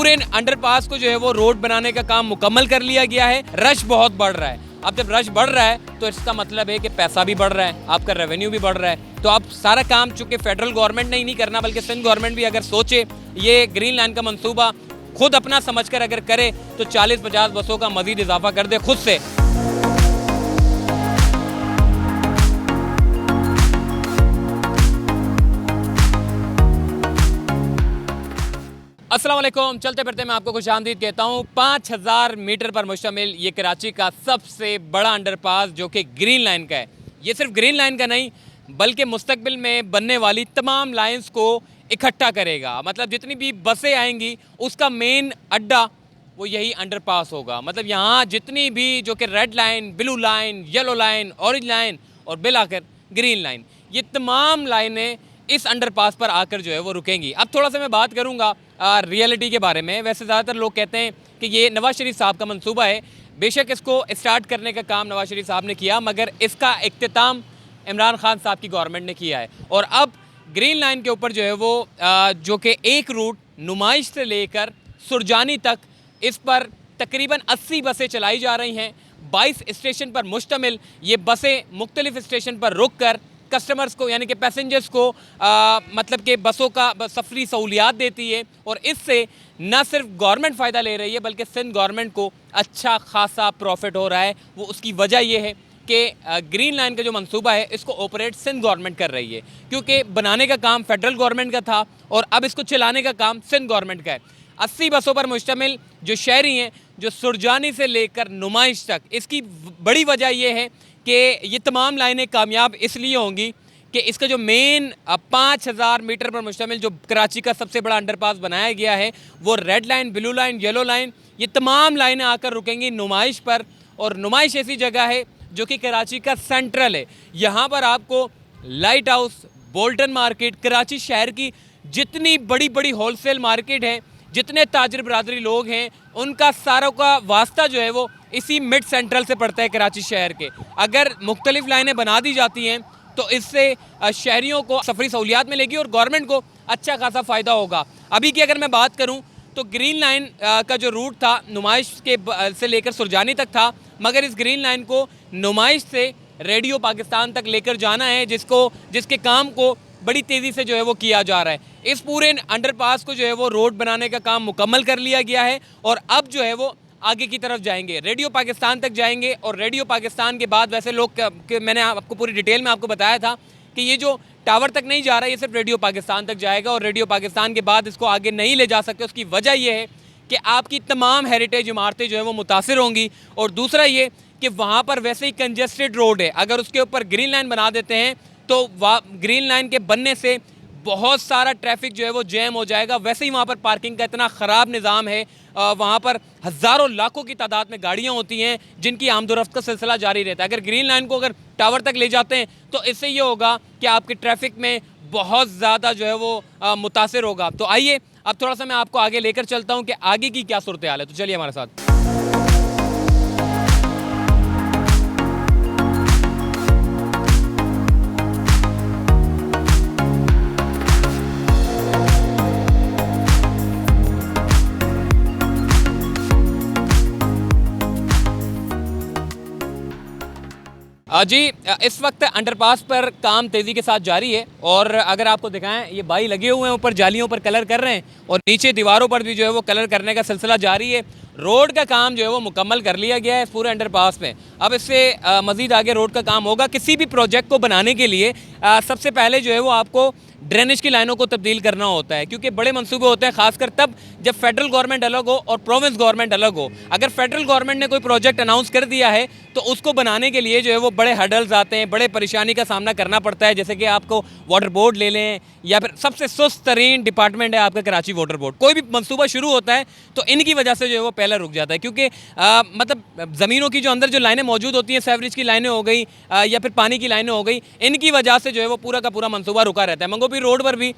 पूरे अंडरपास को जो है वो रोड बनाने का काम मुकम्मल कर लिया गया है। रश बहुत बढ़ रहा है। अब जब रश बढ़ रहा है तो इसका मतलब है कि पैसा भी बढ़ रहा है, आपका रेवेन्यू भी बढ़ रहा है। तो अब सारा काम चूंकि फेडरल गवर्नमेंट ने ही नहीं करना बल्कि सिंध गवर्नमेंट भी अगर सोचे, ये ग्रीन लाइन का मंसूबा खुद अपना समझकर अगर करे तो 40-50 बसों का मजीद इजाफा कर दे खुद से। अस्सलाम वालेकुम। चलते फिरते मैं आपको खुशामदीद कहता हूँ। 5000 मीटर पर मुश्तमिल ये कराची का सबसे बड़ा अंडरपास जो कि ग्रीन लाइन का है। ये सिर्फ ग्रीन लाइन का नहीं बल्कि मुस्तकबिल में बनने वाली तमाम लाइंस को इकट्ठा करेगा। मतलब जितनी भी बसें आएंगी उसका मेन अड्डा वो यही अंडरपास होगा। मतलब यहाँ जितनी भी जो कि red line, blue line, yellow line, orange line और बिल आकर ग्रीन लाइन, ये तमाम लाइनें इस अंडरपास पर आकर जो है वो रुकेंगी। अब थोड़ा सा मैं बात करूँगा रियलिटी के बारे में। वैसे ज़्यादातर लोग कहते हैं कि ये नवाज शरीफ साहब का मंसूबा है। बेशक इसको स्टार्ट करने का काम नवाज शरीफ साहब ने किया, मगर इसका इख्तिताम इमरान खान साहब की गवर्नमेंट ने किया है। और अब ग्रीन लाइन के ऊपर जो है वो जो कि एक रूट नुमाइश से लेकर सुरजानी तक, इस पर तकरीबन 80 बसें चलाई जा रही हैं। 22 स्टेशन पर मुश्तमिल ये बसें मुख्तलिफ स्टेशन पर रुक कर कस्टमर्स को यानी कि पैसेंजर्स को मतलब कि बसों का सफरी सहूलियात देती है। और इससे न सिर्फ गवर्नमेंट फ़ायदा ले रही है बल्कि सिंध गवर्नमेंट को अच्छा खासा प्रॉफिट हो रहा है। वो उसकी वजह यह है कि ग्रीन लाइन का जो मंसूबा है इसको ऑपरेट सिंध गवर्नमेंट कर रही है, क्योंकि बनाने का काम फेडरल गवर्नमेंट का था और अब इसको चलाने का काम सिंध गवर्नमेंट का है। 80 बसों पर मुश्तमिल जो शहरी हैं, जो सुरजानी से लेकर नुमाइश तक, इसकी बड़ी वजह यह है कि ये तमाम लाइनें कामयाब इसलिए होंगी कि इसका जो मेन 5000 मीटर पर मुश्तमिल जो कराची का सबसे बड़ा अंडरपास बनाया गया है वो red line, blue line, yellow line, ये तमाम लाइनें आकर रुकेंगी नुमाइश पर। और नुमाइश ऐसी जगह है जो कि कराची का सेंट्रल है। यहाँ पर आपको light house, Bolton market, Karachi शहर की जितनी बड़ी बड़ी होलसेल मार्केट है, जितने ताजर बरादरी लोग हैं, उनका सारों का वास्ता जो है वो इसी मिड सेंट्रल से पड़ता है कराची शहर के। अगर मुख्तलिफ लाइनें बना दी जाती हैं तो इससे शहरियों को सफरी सहूलियात मिलेगी और गवर्नमेंट को अच्छा खासा फ़ायदा होगा। अभी की अगर मैं बात करूं तो ग्रीन लाइन का जो रूट था नुमाइश के से लेकर सुरजानी तक था, मगर इस ग्रीन लाइन को नुमाइश से रेडियो पाकिस्तान तक लेकर जाना है, जिसके काम को बड़ी तेज़ी से जो है वो किया जा रहा है। इस पूरे अंडरपास को जो है वो रोड बनाने का काम मुकम्मल कर लिया गया है और अब जो है वो आगे की तरफ जाएंगे, रेडियो पाकिस्तान तक जाएंगे। और रेडियो पाकिस्तान के बाद वैसे लोग मैंने आपको पूरी डिटेल में आपको बताया था कि ये जो टावर तक नहीं जा रहा है ये सिर्फ रेडियो पाकिस्तान तक जाएगा और रेडियो पाकिस्तान के बाद इसको आगे नहीं ले जा सकते। उसकी वजह यह है कि आपकी तमाम हेरिटेज इमारतें जो है वो मुतासिर होंगी। और दूसरा ये कि वहाँ पर वैसे ही कंजेस्टेड रोड है, अगर उसके ऊपर ग्रीन लाइन बना देते हैं तो ग्रीन लाइन के बनने से बहुत सारा ट्रैफिक जो है वो जैम हो जाएगा। वैसे ही वहाँ पर पार्किंग का इतना ख़राब निज़ाम है, वहाँ पर हज़ारों लाखों की तादाद में गाड़ियाँ होती हैं जिनकी आमदोरफ्त का सिलसिला जारी रहता है। अगर ग्रीन लाइन को अगर टावर तक ले जाते हैं तो इससे ये होगा कि आपके ट्रैफिक में बहुत ज़्यादा जो है वो मुतासिर होगा। तो आइए अब थोड़ा सा मैं आपको आगे लेकर चलता हूँ कि आगे की क्या सूरत हाल है। तो चलिए हमारे साथ। जी, इस वक्त अंडरपास पर काम तेज़ी के साथ जारी है और अगर आपको दिखाएं ये भाई लगे हुए हैं ऊपर जालियों पर कलर कर रहे हैं और नीचे दीवारों पर भी जो है वो कलर करने का सिलसिला जारी है। रोड का काम जो है वो मुकम्मल कर लिया गया है इस पूरे अंडरपास में। अब इससे मज़ीद आगे रोड का काम होगा। किसी भी प्रोजेक्ट को बनाने के लिए सबसे पहले जो है वो आपको ड्रेनेज की लाइनों को तब्दील करना होता है, क्योंकि बड़े मंसूबे होते हैं खासकर तब जब फेडरल गवर्नमेंट अलग हो और प्रोविंस गवर्नमेंट अलग हो। अगर फेडरल गवर्नमेंट ने कोई प्रोजेक्ट अनाउंस कर दिया है तो उसको बनाने के लिए जो है वो बड़े हर्डल्स आते हैं, बड़े परेशानी का सामना करना पड़ता है। जैसे कि आपको वाटर बोर्ड ले लें या फिर सबसे सुस्त तरीन डिपार्टमेंट है आपका कराची वाटर बोर्ड। कोई भी मंसूबा शुरू होता है तो इनकी वजह से जो है वो पहले रुक जाता है, क्योंकि मतलब ज़मीनों की जो अंदर जो लाइनें मौजूद होती हैं, सेवरेज की लाइनें हो गई या फिर पानी की लाइनें हो गई, इनकी वजह से जो है वो पूरा का पूरा मंसूबा रुका रहता है। मंगोपी रोड पर भी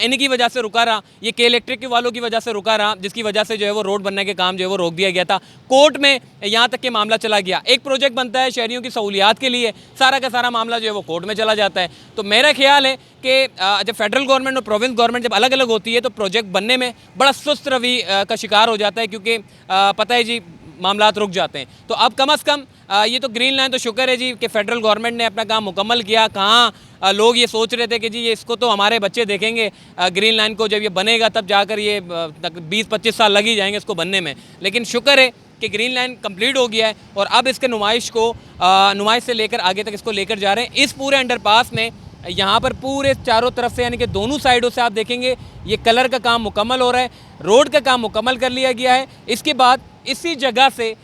इनकी वजह से रुका रहा, ये के इलेक्ट्रिक वालों की वजह से रुका रहा, जिसकी वजह से जो है वो रोड बनने के काम जो है वो रोक दिया गया था। कोर्ट में यहाँ तक के मामला चला गया। एक प्रोजेक्ट बनता है शहरियों की सहूलियात के लिए, सारा का सारा मामला जो है वो कोर्ट में चला जाता है। तो मेरा ख्याल है कि जब फेडरल गवर्नमेंट और प्रोविंस गवर्नमेंट जब अलग अलग होती है तो प्रोजेक्ट बनने में बड़ा सुस्त रवि का शिकार हो जाता है, क्योंकि पता है जी मामलात रुक जाते हैं। तो अब कम अज़ कम ये तो ग्रीन लाइन तो शुक्र है जी कि फेडरल गवर्नमेंट ने अपना काम मुकम्मल किया। कहाँ लोग ये सोच रहे थे कि जी ये इसको तो हमारे बच्चे देखेंगे, ग्रीन लाइन को जब ये बनेगा तब जाकर ये 20-25 साल लग ही जाएंगे इसको बनने में। लेकिन शुक्र है कि ग्रीन लाइन कंप्लीट हो गया है और अब इसके नुमाइश से लेकर आगे तक इसको लेकर जा रहे हैं। इस पूरे अंडरपास में यहाँ पर पूरे चारों तरफ से यानी कि दोनों साइडों से आप देखेंगे ये कलर का काम मुकम्मल हो रहा है, रोड का काम मुकम्मल कर लिया गया है। इसके बाद इसी जगह से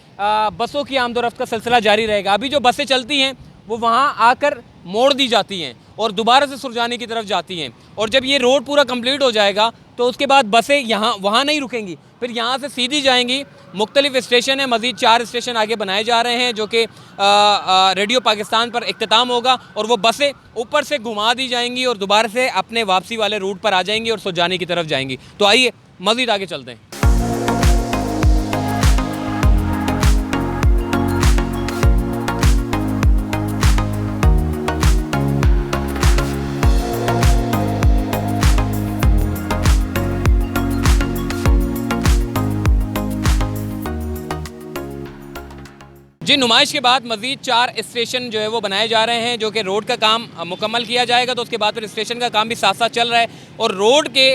बसों की आमदोरफ्त का सिलसिला जारी रहेगा। अभी जो बसें चलती हैं वो वहाँ आकर मोड़ दी जाती हैं और दोबारा से सुरजानी की तरफ जाती हैं, और जब ये रोड पूरा कंप्लीट हो जाएगा तो उसके बाद बसें वहाँ नहीं रुकेंगी, फिर यहाँ से सीधी जाएंगी। मुख्तलिफ स्टेशन है, मज़ीद 4 स्टेशन आगे बनाए जा रहे हैं जो कि रेडियो पाकिस्तान पर इख्तिताम होगा, और वो बसें ऊपर से घुमा दी जाएंगी और दोबारा से अपने वापसी वाले रूट पर आ जाएंगी और सुरजानी की तरफ जाएंगी। तो आइए मज़ीद आगे चलते हैं। जी, नुमाइश के बाद मज़ीद 4 स्टेशन जो है वो बनाए जा रहे हैं, जो कि रोड का काम मुकम्मल किया जाएगा। तो उसके बाद फिर स्टेशन का काम भी साथ साथ चल रहा है, और रोड के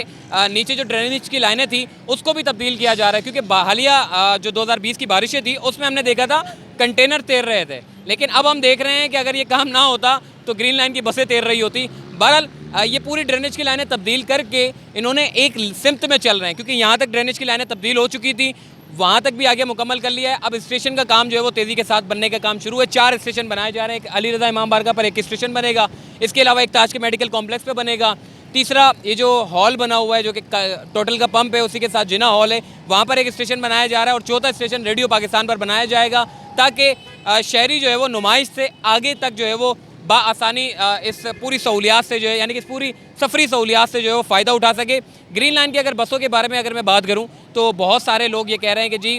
नीचे जो ड्रेनेज की लाइनें थी उसको भी तब्दील किया जा रहा है, क्योंकि हालिया जो 2020 की बारिशें थी उसमें हमने देखा था कंटेनर तैर रहे थे, लेकिन अब हम देख रहे हैं कि अगर ये काम ना होता तो ग्रीन लाइन की बसें तैर रही होती। बहरहाल ये पूरी ड्रेनेज की लाइनें तब्दील करके इन्होंने एक सिमत में चल रहे हैं, क्योंकि यहाँ तक ड्रेनेज की लाइनें तब्दील हो चुकी थी, वहाँ तक भी आगे मुकम्मल कर लिया है। अब स्टेशन का काम जो है वो तेज़ी के साथ बनने का काम शुरू है। 4 स्टेशन बनाए जा रहे हैं। एक अली रज़ा इमाम बारगाह पर एक स्टेशन बनेगा, इसके अलावा एक ताज के मेडिकल कॉम्प्लेक्स पे बनेगा। तीसरा ये जो हॉल बना हुआ है जो कि टोटल का पंप है उसी के साथ जिना हॉल है, वहाँ पर एक स्टेशन बनाया जा रहा है। और चौथा स्टेशन रेडियो पाकिस्तान पर बनाया जाएगा, ताकि शहरी जो है वो नुमाइश से आगे तक जो है वो बाआसानी इस पूरी सहूलियात से जो है, यानी कि इस पूरी सफरी सहूलियात से जो है वो फ़ायदा उठा सके। ग्रीन लाइन की अगर बसों के बारे में अगर मैं बात करूं तो बहुत सारे लोग ये कह रहे हैं कि जी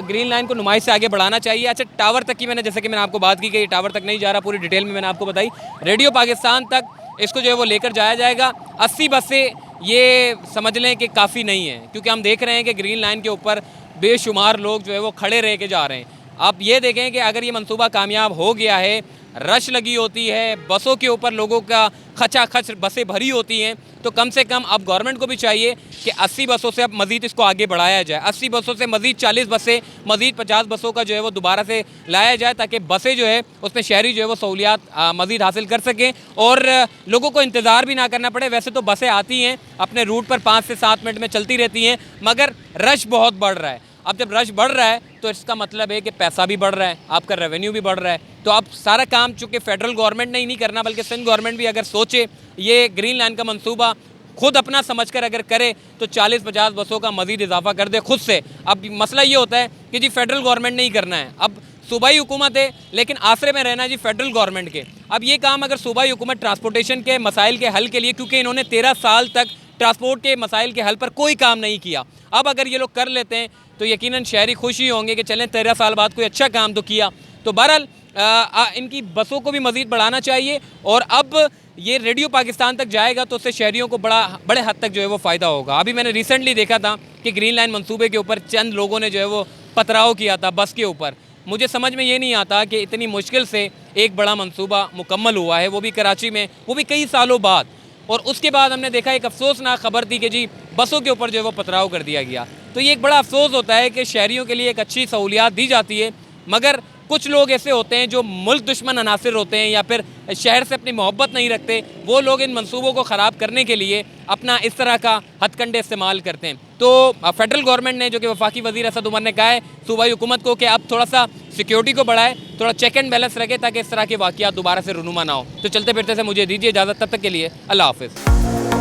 ग्रीन लाइन को नुमाइश से आगे बढ़ाना चाहिए। अच्छा, टावर तक की जैसे कि मैंने आपको बात की कि टावर तक नहीं जा रहा, पूरी डिटेल में मैंने आपको बताई। रेडियो पाकिस्तान तक इसको जो है वो लेकर जाया जाएगा। 80 बसें ये समझ लें कि काफ़ी नहीं है, क्योंकि हम देख रहे हैं कि ग्रीन लाइन के ऊपर बेशुमार लोग जो है वो खड़े रह के जा रहे हैं। आप ये देखें कि अगर ये मंसूबा कामयाब हो गया है, रश लगी होती है, बसों के ऊपर लोगों का खचाखच बसें भरी होती हैं, तो कम से कम अब गवर्नमेंट को भी चाहिए कि 80 बसों से अब मज़ीद इसको आगे बढ़ाया जाए। 80 बसों से मज़ीद 40 बसें, मज़ीद 50 बसों का जो है वो दोबारा से लाया जाए, ताकि बसें जो है उसमें शहरी जो है वो सहूलियात मज़ीद हासिल कर सकें और लोगों को इंतज़ार भी ना करना पड़े। वैसे तो बसें आती हैं अपने रूट पर 5 से 7 मिनट में चलती रहती हैं, मगर रश बहुत बढ़ रहा है। अब जब रश बढ़ रहा है तो इसका मतलब है कि पैसा भी बढ़ रहा है, आपका रेवेन्यू भी बढ़ रहा है। तो अब सारा काम चूँकि फेडरल गवर्नमेंट ने ही नहीं करना, बल्कि सिंध गवर्नमेंट भी अगर सोचे, ये ग्रीन लाइन का मंसूबा खुद अपना समझकर अगर करे तो 40-50 बसों का मज़ीद इजाफा कर दे खुद से। अब मसला ये होता है कि जी फेडरल गवर्नमेंट ने ही करना है, अब सूबाई हुकूमत है लेकिन आसरे में रहना जी फेडरल गवर्नमेंट के। अब ये काम अगर सूबाई हुकूमत ट्रांसपोर्टेशन के मसाइल के हल के लिए, क्योंकि इन्होंने 13 साल तक ट्रांसपोर्ट के मसाइल के हल पर कोई काम नहीं किया, अब अगर ये लोग कर लेते हैं तो यकीनन शहरी खुश ही होंगे कि चलें 13 साल बाद कोई अच्छा काम तो किया। तो बहरहाल इनकी बसों को भी मज़ीद बढ़ाना चाहिए, और अब ये रेडियो पाकिस्तान तक जाएगा तो उससे शहरियों को बड़े हद तक जो है वो फ़ायदा होगा। अभी मैंने रिसेंटली देखा था कि ग्रीन लाइन मंसूबे के ऊपर चंद लोगों ने जो है वो पथराव किया था बस के ऊपर। मुझे समझ में ये नहीं आता कि इतनी मुश्किल से एक बड़ा मंसूबा मुकम्मल हुआ है, वो भी कराची में, वो भी कई सालों बाद, और उसके बाद हमने देखा एक अफसोसनाक खबर थी कि जी बसों के ऊपर जो है वो पथराव कर दिया गया। तो ये एक बड़ा अफसोस होता है कि शहरियों के लिए एक अच्छी सहूलियात दी जाती है, मगर कुछ लोग ऐसे होते हैं जो मुल्क दुश्मन अनासिर होते हैं या फिर शहर से अपनी मोहब्बत नहीं रखते, वो लोग इन मंसूबों को ख़राब करने के लिए अपना इस तरह का हथकंडे इस्तेमाल करते हैं। तो फेडरल गवर्नमेंट ने, जो कि वफाकी वज़ीर असद उमर ने कहा है सूबाई हुकूमत को कि अब थोड़ा सा सिक्योरिटी को बढ़ाए, थोड़ा चेक एंड बैलेंस रखे, ताकि इस तरह के वाक़यात दोबारा से रुनुमा ना हो। तो चलते फिरते से मुझे दीजिए इजाज़त, तब तक के लिए अल्लाह हाफ़िज़।